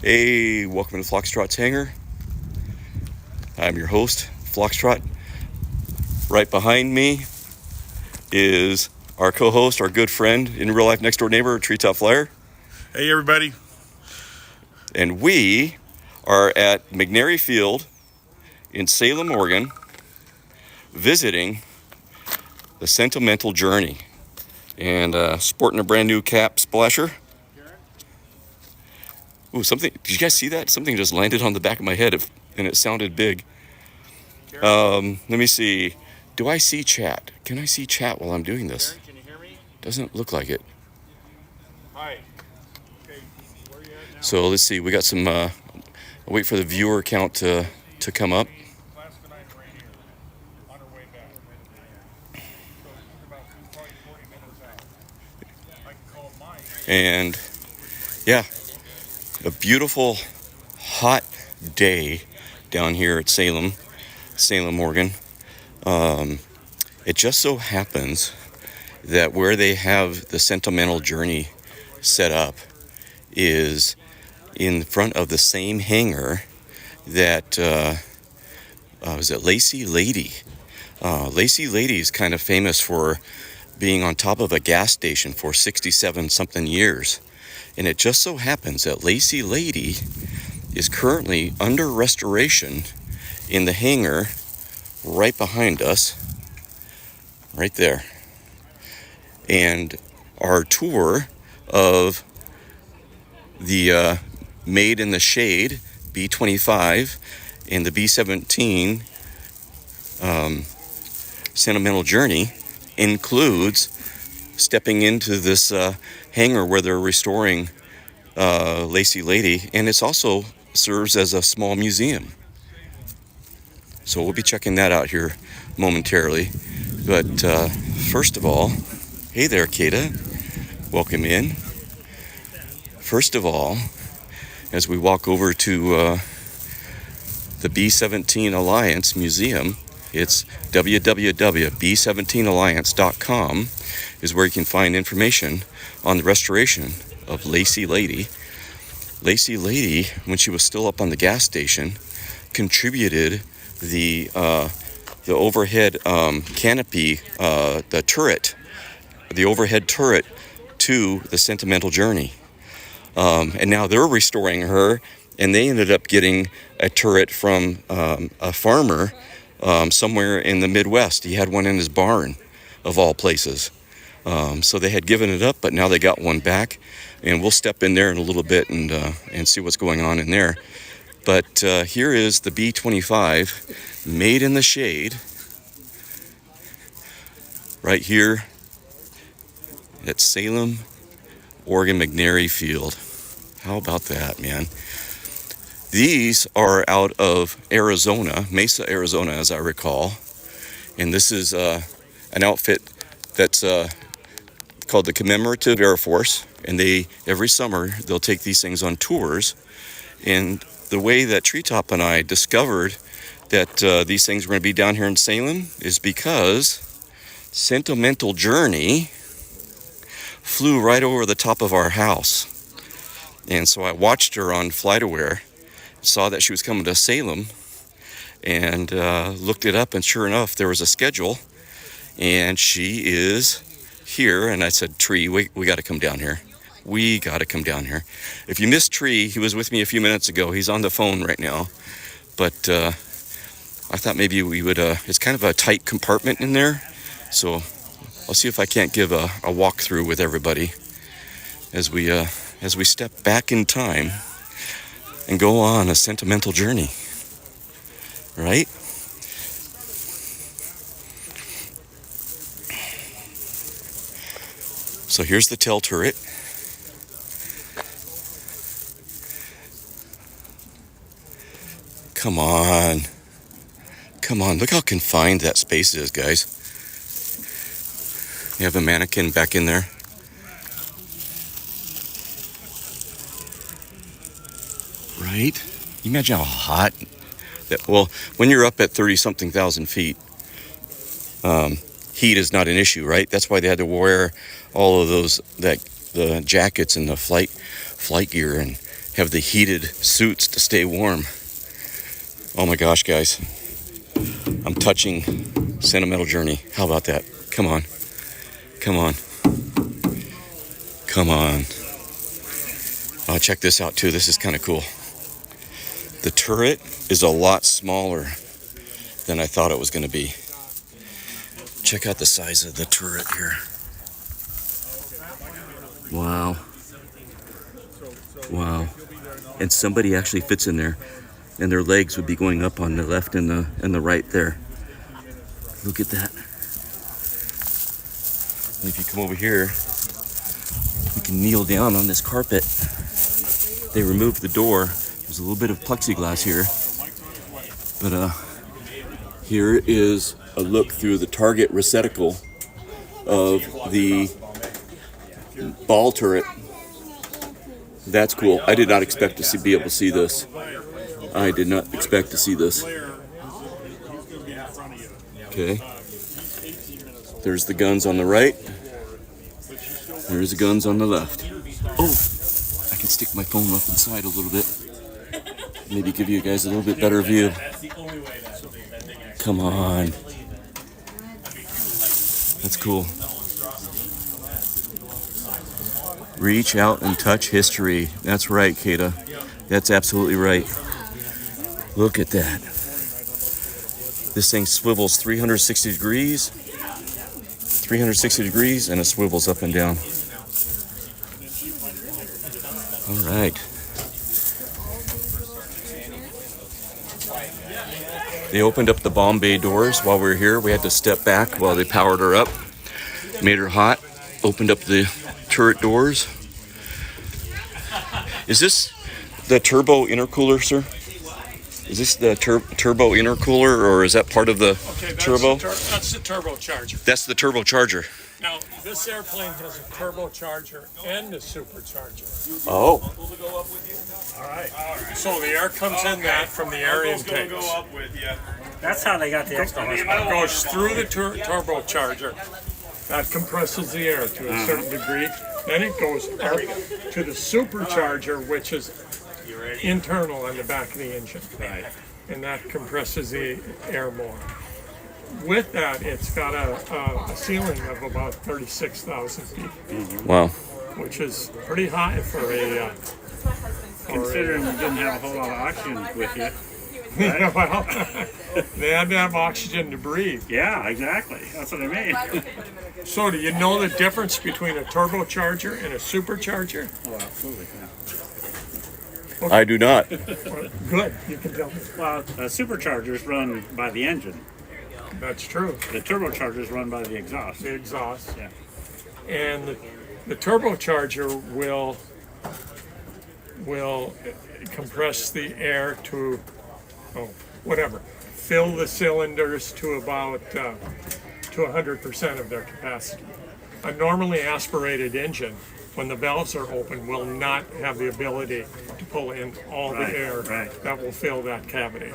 Hey, welcome to Foxtrot's Hangar. I'm your host, Foxtrot. Right behind me is our co-host, our good friend, in real life next door neighbor, Treetop Flyer. Hey everybody. And we are at McNary Field in Salem, Oregon, visiting the Sentimental Journey. And sporting a brand new cap splasher. Ooh, something, did you guys see that? Something just landed on the back of my head and it sounded big. Let me see. Do I see chat? Can I see chat while I'm doing this? Can you hear me? Doesn't look like it. Hi. Okay, where are you at now? So let's see. We got some. I'll wait for the viewer count to come up. Class tonight right here. On our way back. So it's about probably 40 minutes out. I can call Mike. And yeah, a beautiful hot day down here at Salem, Oregon. It just so happens that where they have the Sentimental Journey set up is in front of the same hangar that was it Lacey Lady. Lacey Lady is kind of famous for being on top of a gas station for 67 something years. And it just so happens that Lacey Lady is currently under restoration in the hangar right behind us, right there. And our tour of the Made in the Shade B-25 and the B-17 Sentimental Journey includes stepping into this hangar where they're restoring Lacey Lady, and it's also serves as a small museum. So we'll be checking that out here momentarily. But first of all, hey there, Kata. Welcome in. First of all, as we walk over to the B-17 Alliance Museum, it's www.b17alliance.com is where you can find information on the restoration of Lacey Lady. Lacey Lady, when she was still up on the gas station, contributed the overhead canopy, the turret, the overhead turret to the Sentimental Journey. And now they're restoring her, and they ended up getting a turret from a farmer somewhere in the Midwest. He had one in his barn, of all places. So they had given it up, but now they got one back, and we'll step in there in a little bit and see what's going on in there. But here is the B-25 Made in the Shade, right here at Salem, Oregon McNary Field. How about that, man? These are out of Arizona, Mesa, Arizona, as I recall. And this is an outfit that's called the Commemorative Air Force. And every summer, they'll take these things on tours. And the way that Treetop and I discovered that these things were going to be down here in Salem is because Sentimental Journey flew right over the top of our house. And so I watched her on FlightAware, saw that she was coming to Salem, and looked it up, and sure enough, there was a schedule, and she is here. And I said, Tree, we got to come down here. We got to come down here. If you missed Tree, he was with me a few minutes ago. He's on the phone right now. But I thought maybe we would, it's kind of a tight compartment in there. So I'll see if I can't give a walkthrough with everybody as we step back in time and go on a sentimental journey, right? So here's the tail turret. Come on. Look how confined that space is, guys. You have a mannequin back in there. Right? You imagine how hot that, well, when you're up at 30-something thousand feet, heat is not an issue, right? That's why they had to wear all of those, the jackets and the flight gear and have the heated suits to stay warm. Oh my gosh, guys. I'm touching Sentimental Journey. How about that? Come on. Come on. Come on. Oh, check this out too. This is kind of cool. The turret is a lot smaller than I thought it was going to be. Check out the size of the turret here. Wow. Wow. And somebody actually fits in there, and their legs would be going up on the left and the right there. Look at that. And if you come over here, you can kneel down on this carpet. They removed the door. There's a little bit of plexiglass here. But here is a look through the target receptacle of the ball turret. That's cool. I did not expect to be able to see this. I did not expect to see this. Okay. There's the guns on the right. There's the guns on the left. Oh, I can stick my phone up inside a little bit. Maybe give you guys a little bit better view. Come on. That's cool. Reach out and touch history. That's right, Kata. That's absolutely right. Look at that. This thing swivels 360 degrees. 360 degrees, and it swivels up and down. All right. They opened up the bomb bay doors while we were here. We had to step back while they powered her up. Made her hot. Opened up the turret doors. Is this the turbo intercooler, sir? Is this the turbo intercooler, or is that part of the turbo? That's the turbocharger. That's the turbocharger. Now, this airplane has a turbocharger and a supercharger. Oh. All right. So the air comes in that from the air intakes. That's how they got the extra It goes through the turbocharger. That compresses the air to a certain degree. Then it goes up to the supercharger, which is internal on the back of the engine. Right. And that compresses the air more. With that, it's got a ceiling of about 36,000 feet, Wow. which is pretty high for a... Considering you didn't have a whole lot of oxygen with you. Yeah, well, they had to have oxygen to breathe. Yeah, exactly. That's what I mean. So do you know the difference between a turbocharger and a supercharger? Oh, absolutely. Yeah. I do not. Well, good, you can tell me. Well, superchargers run by the engine. That's true. The turbochargers run by the exhaust. The exhaust. Yeah. And the turbocharger will compress the air to, fill the cylinders to about to 100% of their capacity. A normally aspirated engine, when the valves are open, will not have the ability to pull in all the air that will fill that cavity.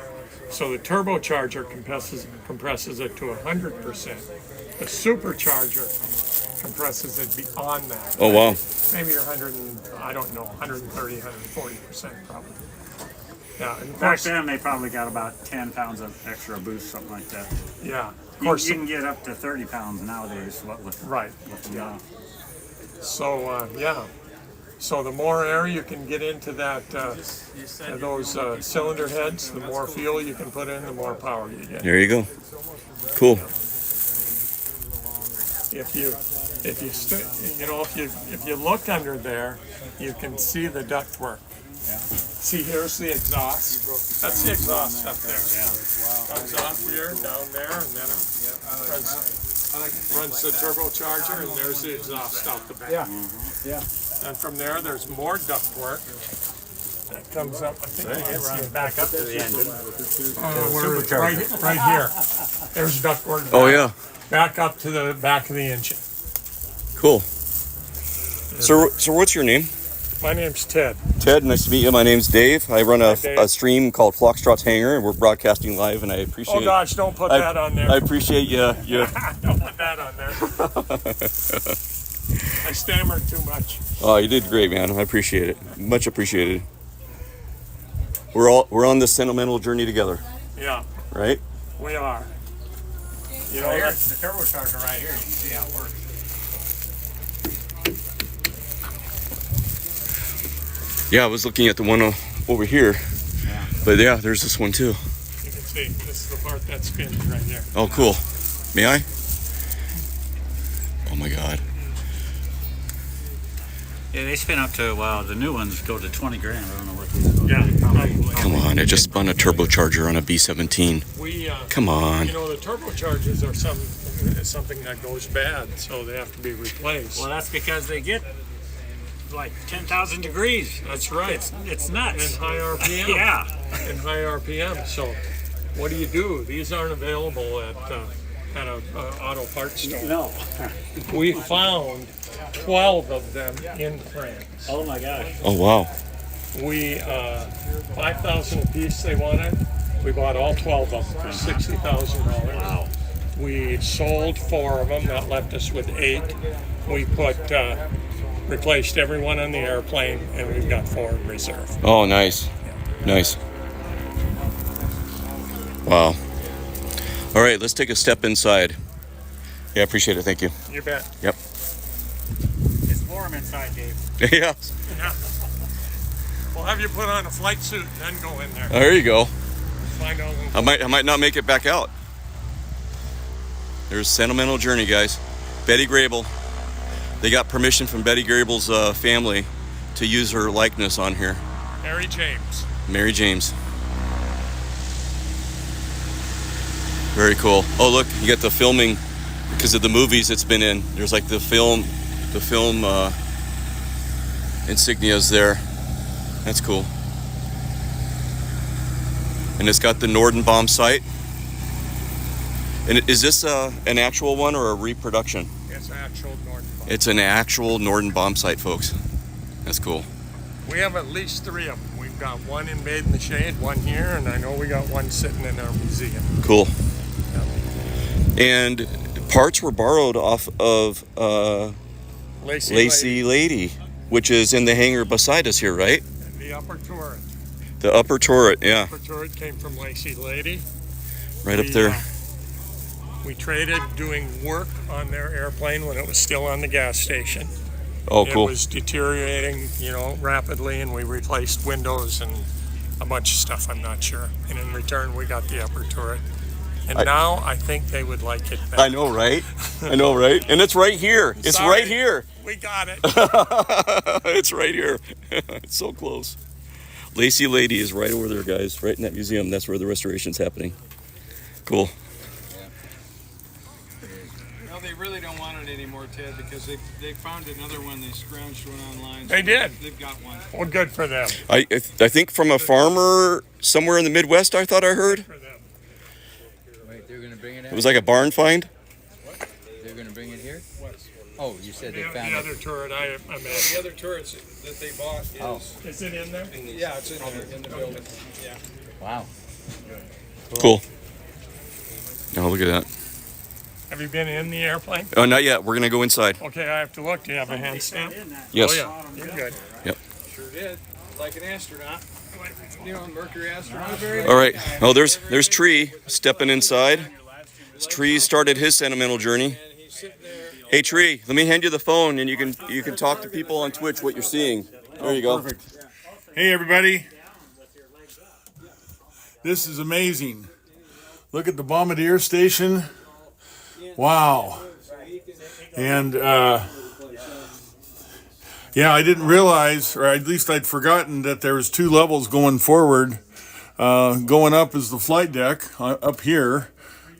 So the turbocharger compresses it to 100%. The supercharger compresses it beyond that. Oh, wow. Maybe 130, 140% probably. Yeah, and of Back course, then, they probably got about 10 pounds of extra boost, something like that. yeah, of You course, can get up to 30 pounds nowadays. right. With the, So so the more air you can get into that those cylinder heads, the more fuel you can put in, the more power you get. There you go. Cool. If you look under there, you can see the ductwork. See, here's the exhaust. That's the exhaust up there. Comes off here, down there, and then it runs the turbocharger, and there's the exhaust out the back. And from there's more ductwork that comes up. I think you can see it back up to the engine. Right here. There's ductwork. Oh, yeah. Back up to the back of the engine. Cool. So what's your name? My name's Ted. Ted, nice to meet you. My name's Dave. I run Hi, Dave. a stream called Flockstrot's Hangar, and we're broadcasting live, and I appreciate Oh gosh, don't put that on there. I appreciate you. Don't put that on there. I stammered too much. Oh, you did great, man. I appreciate it. Much appreciated. we're on this sentimental journey together, Yeah, right? we are. You So know, here's the turbocharger right here. You can see how it works. Yeah, I was looking at the one over here, but yeah, there's this one too. you can see this is the part that spins right here. Oh, cool. May I? Oh my God. Yeah, they spin up to, well, the new ones go to 20 grand. I don't know what these go. Yeah, Probably. Come on, I just spun a turbocharger on a B-17. we. Come on. You know, the turbochargers are something that goes bad, so they have to be replaced. Well, that's because they get like 10,000 degrees. That's right. It's nuts. And high RPM. Yeah. And high RPM. So, what do? These aren't available at a auto parts store. No. We found 12 of them in France. Oh my gosh. Oh wow. We 5,000 a piece they wanted. We bought all 12 of them for $60,000. Wow. We sold 4 of them. That left us with 8. We replaced everyone on the airplane, and we've got 4 in reserve. Oh, nice. Nice. Wow. All right, let's take a step inside. Yeah, I appreciate it. Thank you. You bet. Yep. It's warm inside, Dave. Yeah. Yeah. We'll have you put on a flight suit and then go in there. There you go. Find out. I might not make it back out. There's Sentimental Journey, guys. Betty Grable. They got permission from Betty Grable's family to use her likeness on here. Mary James. Mary James. Very cool. Oh, look, you got the filming because of the movies it's been in. There's like the film insignias there. That's cool. And it's got the Norden bomb sight. And is this an actual one or a reproduction? It's actual Norden bomb. It's an actual Norden bomb sight, folks. That's cool. We have at least 3 of them. We've got one in Made in the Shade, one here, and I know we got one sitting in our museum. Cool. And parts were borrowed off of Lacey Lady, which is in the hangar beside us here, right? And the upper turret. The upper turret, yeah. The upper turret came from Lacey Lady. Right up there. We traded doing work on their airplane when it was still on the gas station. Oh, cool. It was deteriorating, rapidly, and we replaced windows and a bunch of stuff, I'm not sure. And in return, we got the upper turret. And now I think they would like it better. I know, right? I know, right? And it's right here. It's Sorry, right here. We got it. It's right here. It's so close. Lacey Lady is right over there, guys. Right in that museum. That's where the restoration's happening. Cool. Well, they really don't want it anymore, Ted, because they found another one. They scrounged one online. They did. They've got one. Well, good for them. I think from a farmer somewhere in the Midwest, I thought I heard. For them. Wait, they're gonna bring it It out? was like a barn find. They're gonna bring it here? Oh, you said they The found other it. turret I The made. other turrets that they bought is, Oh. Is it in there? yeah, it's in there in the building. Yeah. Wow. Cool. Now look at that. Have you been in the airplane? Oh, not yet. We're gonna go inside. Okay, I have to look. Do you have a hand stamp? Yes. Oh, yeah. You're good. Sure did. Like an astronaut. Mercury astronaut. All right. Oh, there's Tree stepping inside. Tree started his sentimental journey. And he's sitting there. Hey, Tree, let me hand you the phone, and you can talk to people on Twitch what you're seeing. There you go. Hey everybody, this is amazing. Look at the Bombardier station. Wow. And yeah, I didn't realize, or at least I'd forgotten, that there was 2 levels going forward. Going up is the flight deck up here.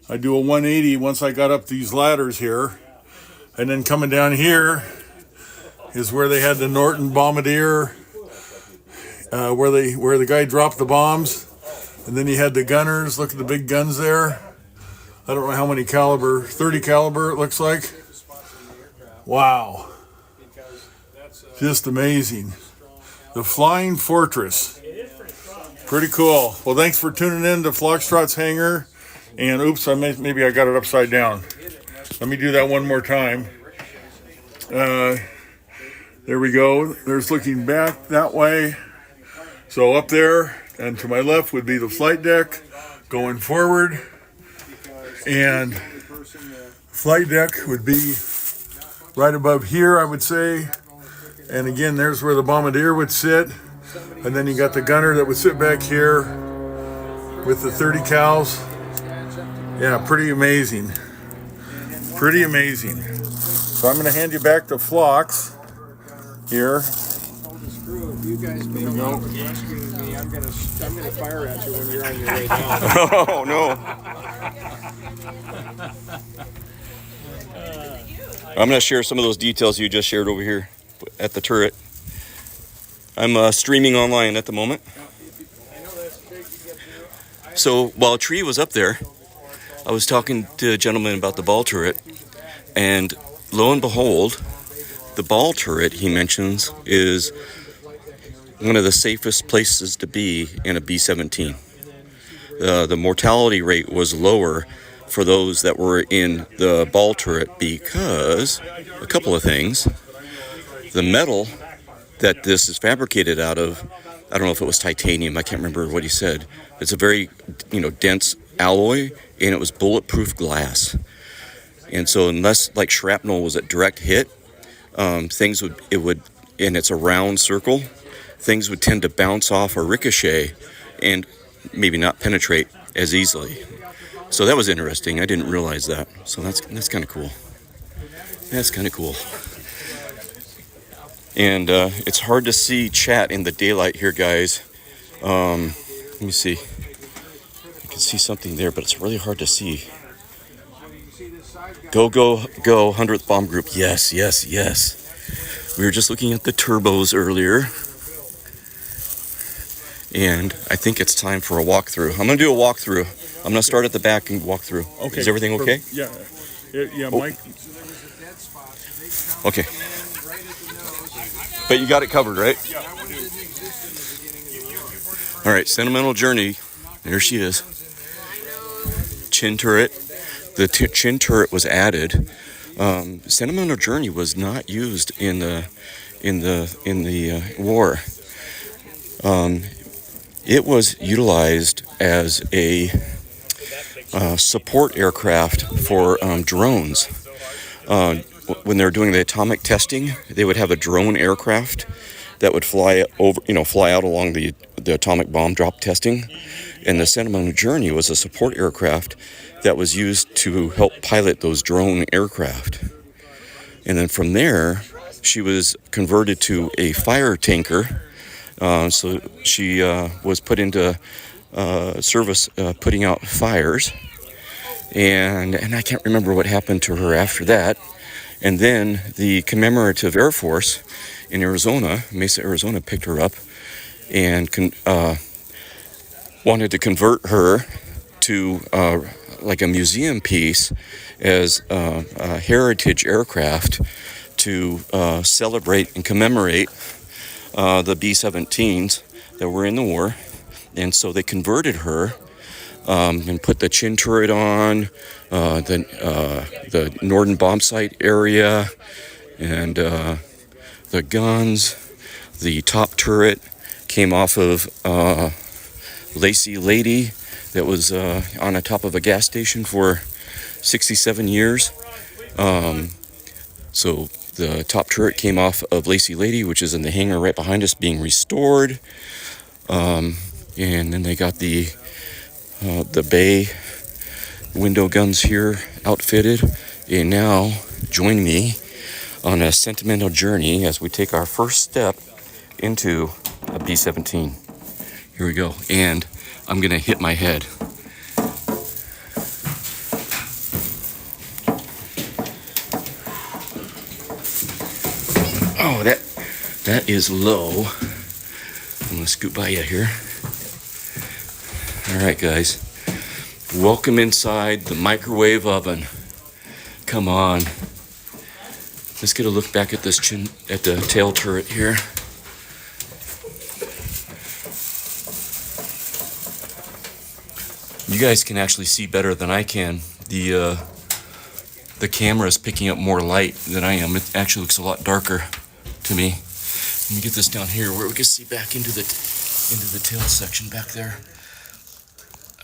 I do a 180 once I got up these ladders here. And then coming down here is where they had the Norton Bombardier, where the guy dropped the bombs. And then you had the gunners. Look at the big guns there. I don't know how many caliber, 30 caliber it looks like. Wow. Just amazing. The Flying Fortress. Pretty cool. Well, thanks for tuning in to Foxtrot's Hangar. And oops, maybe I got it upside down. Let me do that one more time. There we go. There's looking back that way. So up there, And to my left would be the flight deck going forward. And flight deck would be right above here, I would say. And again, there's where the bombardier would sit. And then you got the gunner that would sit back here with the 30 cals. Yeah, pretty amazing. Pretty amazing. So I'm going to hand you back to Phlox here. You guys may not be rescuing me. I'm gonna fire at you when you're on your way down. Oh no. I'm going to share some of those details you just shared over here at the turret. I'm streaming online at the moment. So while Tree was up there, I was talking to a gentleman about the ball turret, and lo and behold, the ball turret he mentions is one of the safest places to be in a B-17. The mortality rate was lower for those that were in the ball turret because a couple of things. The metal that this is fabricated out of, I don't know if it was titanium, I can't remember what he said. It's a very, dense alloy, and it was bulletproof glass. And so unless like shrapnel was a direct hit, and it's a round circle, things would tend to bounce off or ricochet and maybe not penetrate as easily. So that was interesting. I didn't realize that. So that's kind of cool. That's kind of cool. And it's hard to see chat in the daylight here, guys. Let me see. I can see something there, but it's really hard to see. Go, 100th Bomb Group. Yes. We were just looking at the turbos earlier. And I think it's time for a walkthrough. I'm going to do a walkthrough. I'm going to start at the back and walk through. Okay. Is everything okay? Yeah, Mike. Okay. But you got it covered, right? Yeah. All right, Sentimental Journey. There she is. Chin turret. The chin turret was added. Sentimental Journey was not used in the war. It was utilized as a support aircraft for drones. When they were doing the atomic testing, they would have a drone aircraft that would fly out along the atomic bomb drop testing. And the Sentimental Journey was a support aircraft that was used to help pilot those drone aircraft. And then from there, she was converted to a fire tanker. So she was put into service putting out fires. And I can't remember what happened to her after that. And then the Commemorative Air Force in Arizona, Mesa, Arizona, picked her up and wanted to convert her to like a museum piece as a heritage aircraft to celebrate and commemorate the B-17s that were in the war. And so they converted her and put the chin turret on, the Norden bomb site area, and the guns. The top turret came off of Lacy Lady that was on the top of a gas station for 67 years. So the top turret came off of Lacy Lady, which is in the hangar right behind us, being restored. And then they got the bay window guns here outfitted. And now join me on a sentimental journey as we take our first step into a B-17. Here we go. And I'm gonna hit my head. Oh, that is low. I'm gonna scoot by you here. All right, guys. Welcome inside the microwave oven. Come on. Let's get a look back at at the tail turret here. You guys can actually see better than I can. The camera is picking up more light than I am. It actually looks a lot darker to me. Let me get this down here where we can see back into the into the tail section back there.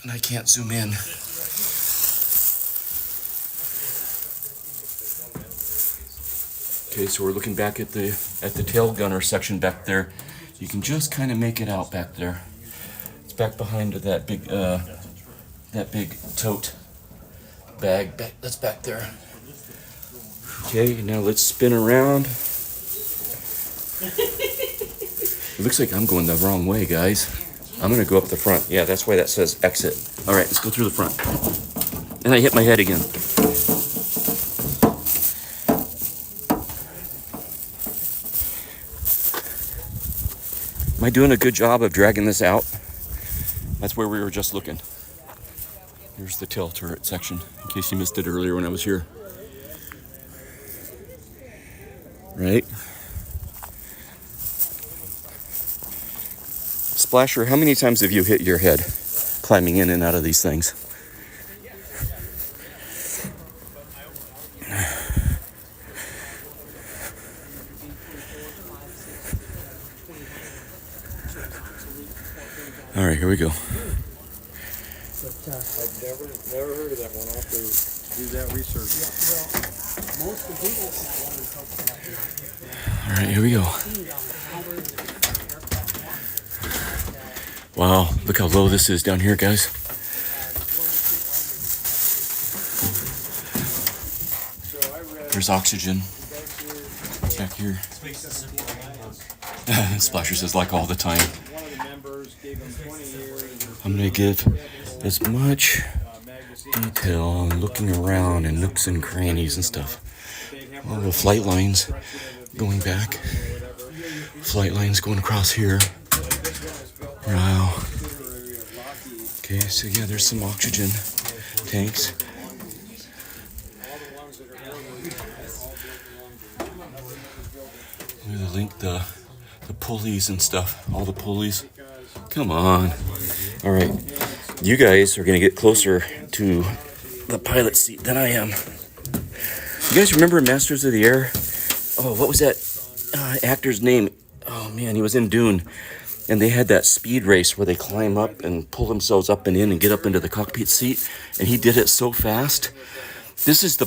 And I can't zoom in. Okay, so we're looking back at the tail gunner section back there. You can just kind of make it out back there. It's back behind that big tote bag that's back there. Okay, now let's spin around. It looks like I'm going the wrong way, guys. I'm gonna go up the front. Yeah, that's why that says exit. All right, let's go through the front. And I hit my head again. Am I doing a good job of dragging this out? That's where we were just looking. Here's the tail turret section, in case you missed it earlier when I was here. Right? Splasher, how many times have you hit your head climbing in and out of these things? All right, here we go. I've never heard of that one. I'll have to do that research. All right, here we go. Wow, look how low this is down here, guys. There's oxygen back here. Splasher says, like all the time. I'm gonna give as much detail and looking around and nooks and crannies and stuff. All the flight lines going back. Flight lines going across here. Wow. Okay, so yeah, there's some oxygen tanks. Look at the link, the pulleys and stuff. All the pulleys. Come on. All right. You guys are going to get closer to the pilot seat than I am. You guys remember Masters of the Air? Oh, what was that actor's name? Oh, man, he was in Dune. And they had that speed race where they climb up and pull themselves up and in and get up into the cockpit seat. And he did it so fast. This is the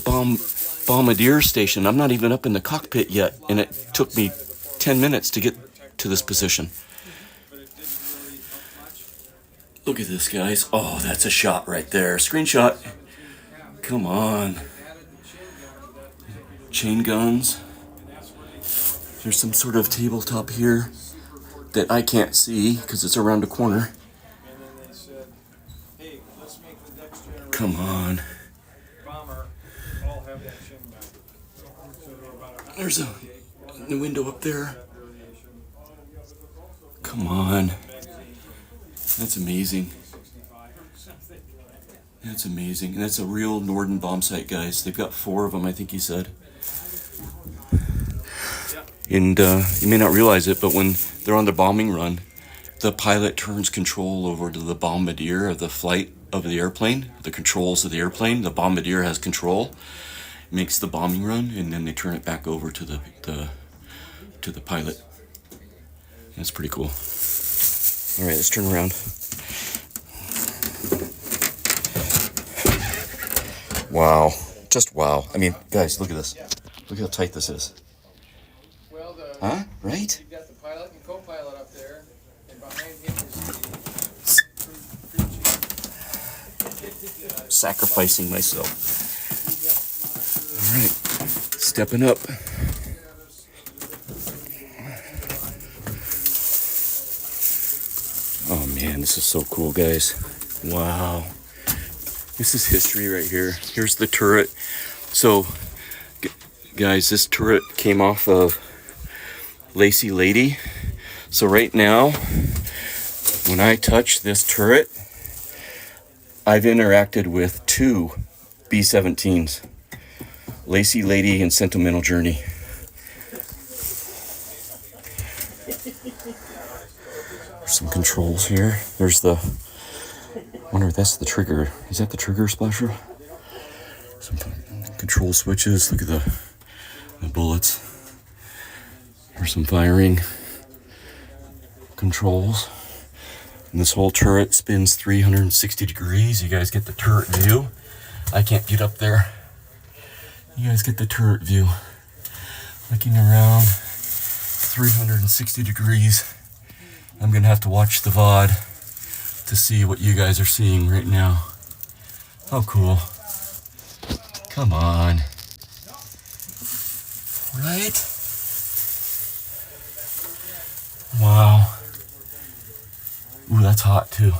bombardier station. I'm not even up in the cockpit yet. And it took me 10 minutes to get to this position. Look at this, guys. Oh, that's a shot right there. Screenshot. Come on. Chain guns. There's some sort of tabletop here that I can't see because it's around a corner. Come on. There's a window up there. Come on. That's amazing. That's amazing. And that's a real Norden bomb site, guys. They've got 4 of them, I think he said. And you may not realize it, but when they're on the bombing run, the pilot turns control over to the bombardier of the flight of the airplane, the controls of the airplane. The bombardier has control, makes the bombing run, and then they turn it back over to the pilot. That's pretty cool. All right, let's turn around. Wow, just wow. I mean, guys, look at this. Look how tight this is. Huh? Right? You've got the pilot and co-pilot up there, and behind him is Sacrificing myself. All right, stepping up. Oh man, this is so cool, guys. Wow. This is history right here. Here's the turret. So, guys, this turret came off of Lazy Lady. So right now, when I touch this turret, I've interacted with 2 B-17s. Lazy Lady and Sentimental Journey. There's some controls here. There's the... I wonder if that's the trigger. Is that the trigger, Splasher? Some control switches. Look at the bullets. There's some firing controls. And this whole turret spins 360 degrees. You guys get the turret view. I can't get up there. You guys get the turret view. Looking around 360 degrees. I'm gonna have to watch the VOD to see what you guys are seeing right now. How cool. Come on. Right? Wow. Ooh, that's hot too.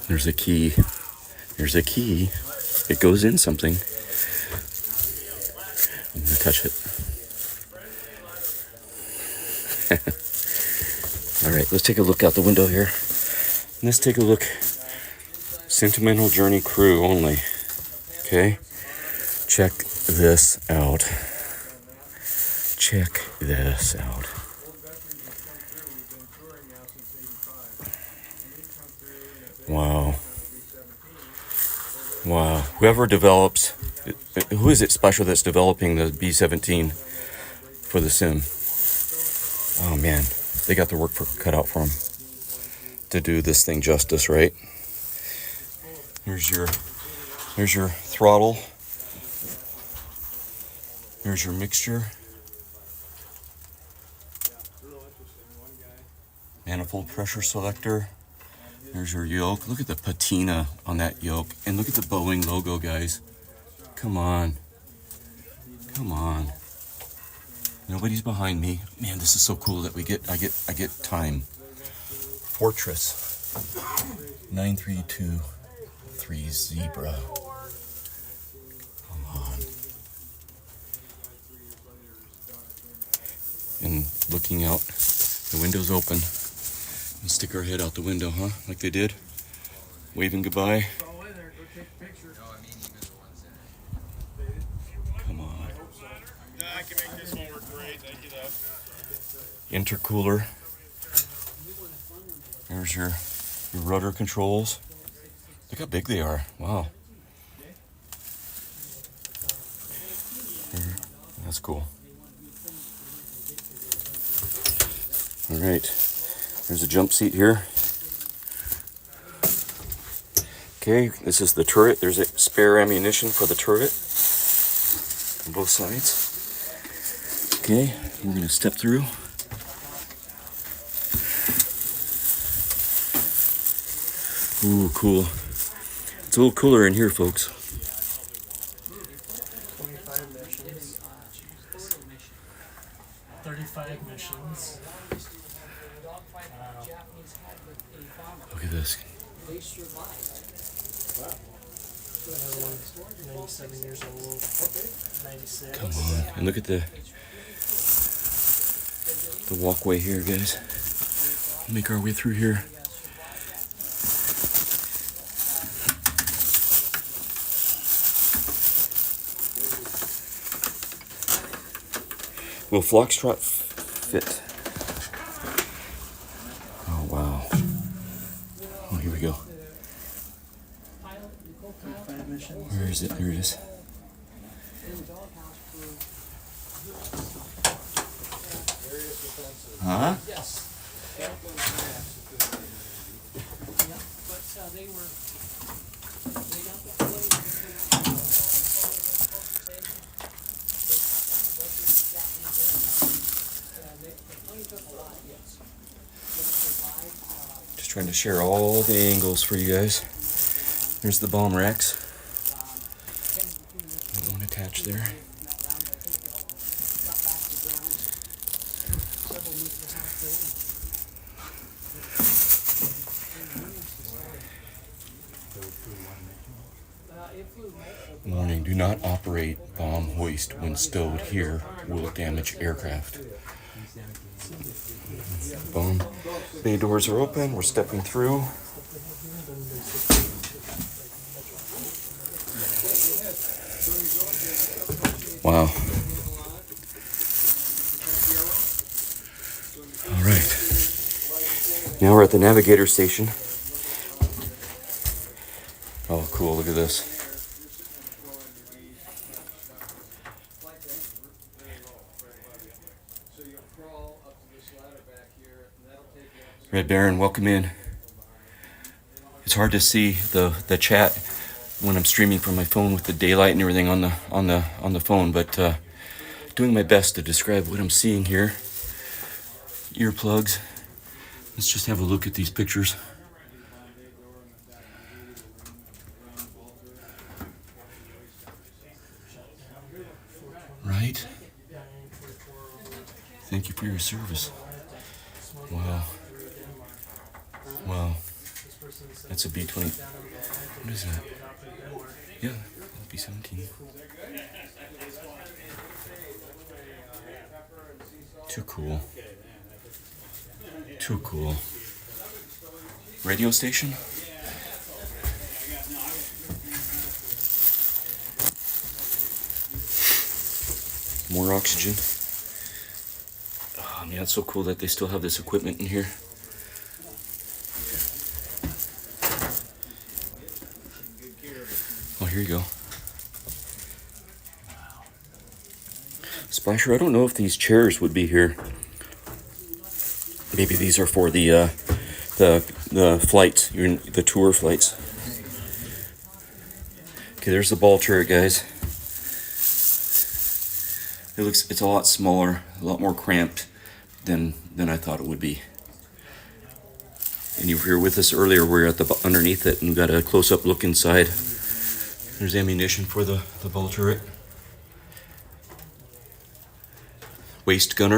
There's a key. There's a key. It goes in something. I'm gonna touch it. All right, let's take a look out the window here. Let's take a look. Sentimental Journey crew only. Okay? Check this out. Check this out. Wow. Wow. Whoever develops, who is it special that's developing the B-17 for the sim? Oh man, they got their work cut out for them to do this thing justice, right? Here's your throttle. Here's your mixture. Manifold pressure selector. There's your yoke. Look at the patina on that yoke. And look at the Boeing logo, guys. Come on. Come on. Nobody's behind me. Man, this is so cool that I get time. Fortress 9323 Zebra. Come on. And looking out, the window's open. Let's stick our head out the window, huh? Like they did. Waving goodbye. Come on. I can make this one work great. Thank you, though. Intercooler. There's your rudder controls. Look how big they are. Wow. That's cool. All right. There's a jump seat here. Okay, this is the turret. There's a spare ammunition for the turret on both sides. Okay, we're gonna step through. Ooh, cool. It's a little cooler in here, folks. 25 missions. 35 missions. Look at this. Another one's 97 years old. 96. Come on. And look at the walkway here, guys. Make our way through here. Will Foxtrot fit? Oh, wow. Oh, here we go. Where is it? There it is. Huh? Just trying to share all the angles for you guys. There's the bomb racks. One attached there. Warning, do not operate bomb hoist when stowed here. Will damage aircraft. Bomb bay doors are open. We're stepping through. Wow. All right. Now we're at the navigator station. Oh, cool. Look at this. Red Baron, welcome in. It's hard to see the chat when I'm streaming from my phone with the daylight and everything on the phone, but doing my best to describe what I'm seeing here. Earplugs. Let's just have a look at these pictures. Right? Thank you for your service. Wow. Wow. That's a B-20. What is that? Yeah, B-17. Too cool. Too cool. Radio station? More oxygen. Oh man, it's so cool that they still have this equipment in here. Oh, here you go. Splasher, I don't know if these chairs would be here. Maybe these are for the flights, the tour flights. Okay, there's the ball turret, guys. It's a lot smaller, a lot more cramped than I thought it would be. And you were with us earlier. We were underneath it and got a close-up look inside. There's ammunition for the ball turret. Waist gunner.